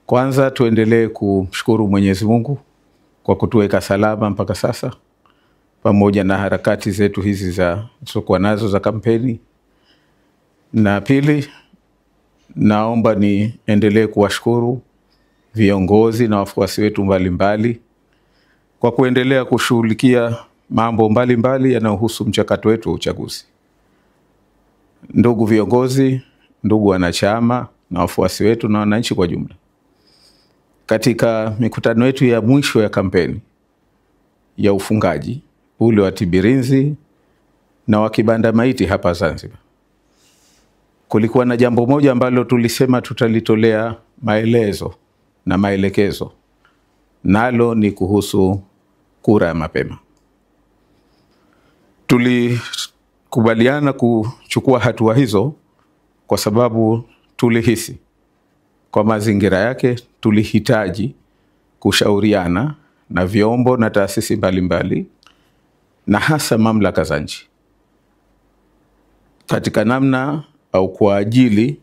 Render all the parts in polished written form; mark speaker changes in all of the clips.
Speaker 1: Kwanza tuendelee kumshukuru Mwenyezi Mungu kwa kutuweka salama mpaka sasa, pamoja na harakati zetu hizi za tulizokuwa nazo za kampeni. Na pili, naomba niendelee kuwashukuru viongozi na wafuasi wetu mbalimbali kwa kuendelea kushughulikia mambo mbalimbali yanayohusu mchakato wetu wa uchaguzi. Ndugu viongozi, ndugu wanachama na wafuasi wetu na wananchi kwa jumla, katika mikutano yetu ya mwisho ya kampeni ya ufungaji ule wa Tibirinzi na wa Kibanda Maiti hapa Zanzibar, kulikuwa na jambo moja ambalo tulisema tutalitolea maelezo na maelekezo, nalo ni kuhusu kura ya mapema. Tulikubaliana kuchukua hatua hizo kwa sababu tulihisi kwa mazingira yake tulihitaji kushauriana na vyombo na taasisi mbalimbali na hasa mamlaka za nchi katika namna au kwa ajili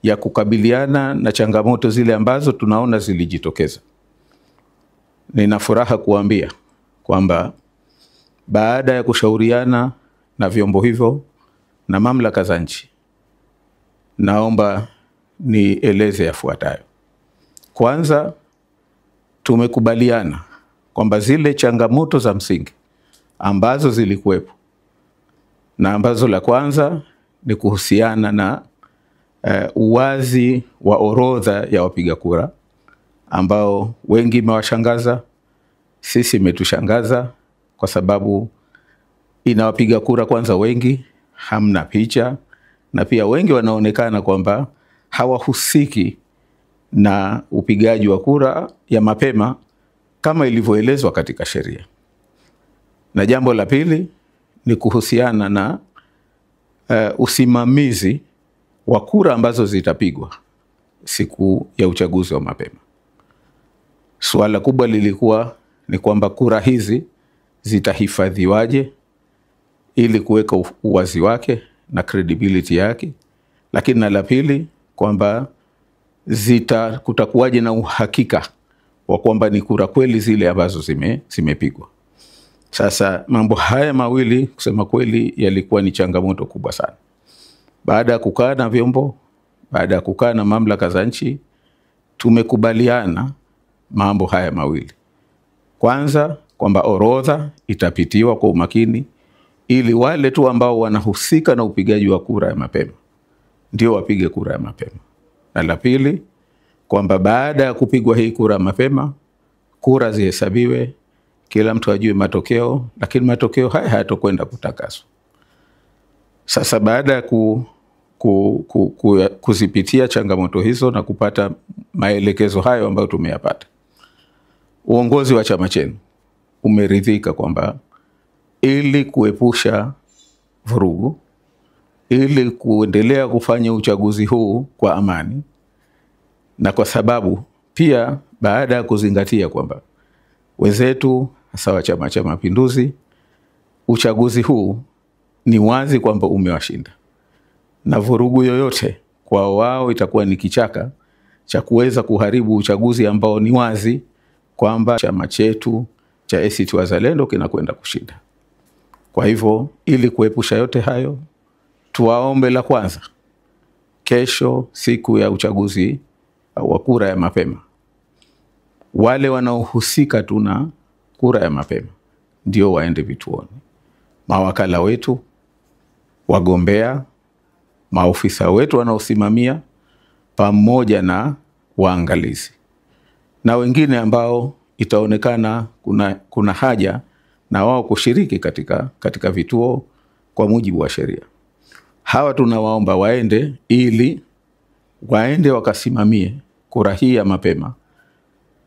Speaker 1: ya kukabiliana na changamoto zile ambazo tunaona zilijitokeza. Nina furaha kuambia kwamba baada ya kushauriana na vyombo hivyo na mamlaka za nchi, naomba nieleze yafuatayo. Kwanza, tumekubaliana kwamba zile changamoto za msingi ambazo zilikuwepo na ambazo la kwanza ni kuhusiana na uwazi wa orodha ya wapiga kura ambao wengi imewashangaza, sisi imetushangaza kwa sababu inawapiga kura kwanza wengi hamna picha, na pia wengi wanaonekana kwamba hawahusiki na upigaji wa kura ya mapema kama ilivyoelezwa katika sheria. Na jambo la pili ni kuhusiana na usimamizi wa kura ambazo zitapigwa siku ya uchaguzi wa mapema. Suala kubwa lilikuwa ni kwamba kura hizi zitahifadhiwaje ili kuweka uwazi wake na credibility yake, lakini na la pili kwamba kutakuwaje na uhakika wa kwamba ni kura kweli zile ambazo zimepigwa. Sasa mambo haya mawili kusema kweli yalikuwa ni changamoto kubwa sana. Baada ya kukaa na vyombo, baada ya kukaa na mamlaka za nchi, tumekubaliana mambo haya mawili. Kwanza kwamba orodha itapitiwa kwa umakini ili wale tu ambao wanahusika na upigaji wa kura ya mapema ndio wapige kura ya mapema. Na la pili kwamba baada ya kupigwa hii kura ya mapema, kura zihesabiwe, kila mtu ajue matokeo, lakini matokeo haya hayatakwenda kutakaswa. Sasa baada ya kuzipitia changamoto hizo na kupata maelekezo hayo ambayo tumeyapata, uongozi wa chama chenu umeridhika kwamba ili kuepusha vurugu, ili kuendelea kufanya uchaguzi huu kwa amani, na kwa sababu pia baada ya kuzingatia kwamba wenzetu hasa wa Chama cha Mapinduzi, uchaguzi huu ni wazi kwamba umewashinda, na vurugu yoyote kwa wao itakuwa ni kichaka cha kuweza kuharibu uchaguzi ambao ni wazi kwamba chama chetu cha ACT Wazalendo kinakwenda kushinda. Kwa hivyo ili kuepusha yote hayo, tuwaombe la kwanza, kesho siku ya uchaguzi wa kura ya mapema, wale wanaohusika tuna kura ya mapema ndio waende vituoni. Mawakala wetu, wagombea, maofisa wetu wanaosimamia, pamoja na waangalizi na wengine ambao itaonekana kuna haja na wao kushiriki katika vituo kwa mujibu wa sheria. Hawa tunawaomba waende ili waende wakasimamie kura hii ya mapema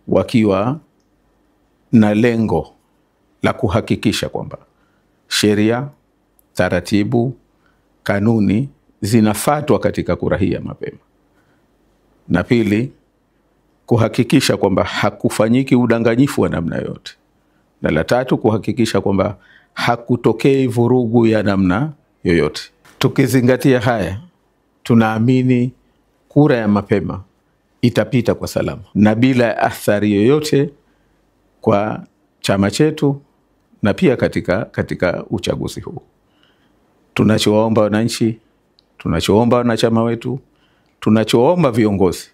Speaker 1: wakiwa na lengo la kuhakikisha kwamba sheria, taratibu, kanuni zinafuatwa katika kura hii ya mapema. Na pili, kuhakikisha kwamba hakufanyiki udanganyifu wa namna yote. Na la tatu, kuhakikisha kwamba hakutokei vurugu ya namna yoyote. Tukizingatia haya, tunaamini kura ya mapema itapita kwa salama na bila athari yoyote kwa chama chetu na pia katika uchaguzi huu. Tunachoomba wananchi, tunachoomba wanachama wetu, tunachoomba viongozi,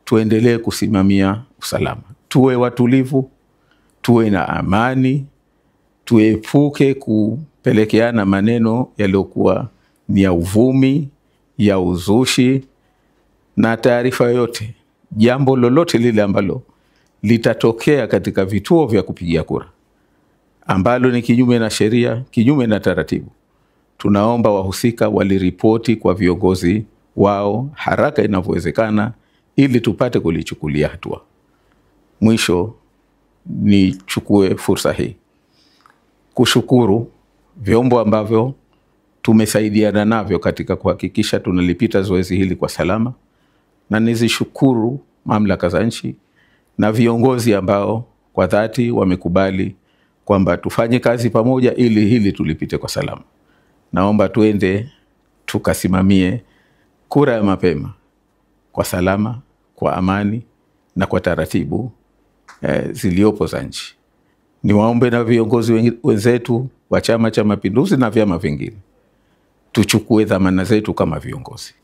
Speaker 1: tuendelee kusimamia usalama. Tuwe watulivu, tuwe na amani, tuepuke kupelekeana maneno yaliyokuwa ni ya uvumi, ya uzushi na taarifa yoyote. Jambo lolote lile ambalo litatokea katika vituo vya kupigia kura ambalo ni kinyume na sheria, kinyume na taratibu, tunaomba wahusika waliripoti kwa viongozi wao haraka inavyowezekana ili tupate kulichukulia hatua. Mwisho, nichukue fursa hii kushukuru vyombo ambavyo tumesaidiana navyo katika kuhakikisha tunalipita zoezi hili kwa salama, na nizishukuru mamlaka za nchi na viongozi ambao kwa dhati wamekubali kwamba tufanye kazi pamoja ili hili tulipite kwa salama. Naomba tuende tukasimamie kura ya mapema kwa salama, kwa amani na kwa taratibu ziliopo za nchi. Niwaombe na viongozi wenzetu wa Chama cha Mapinduzi na vyama vingine tuchukue dhamana zetu kama viongozi.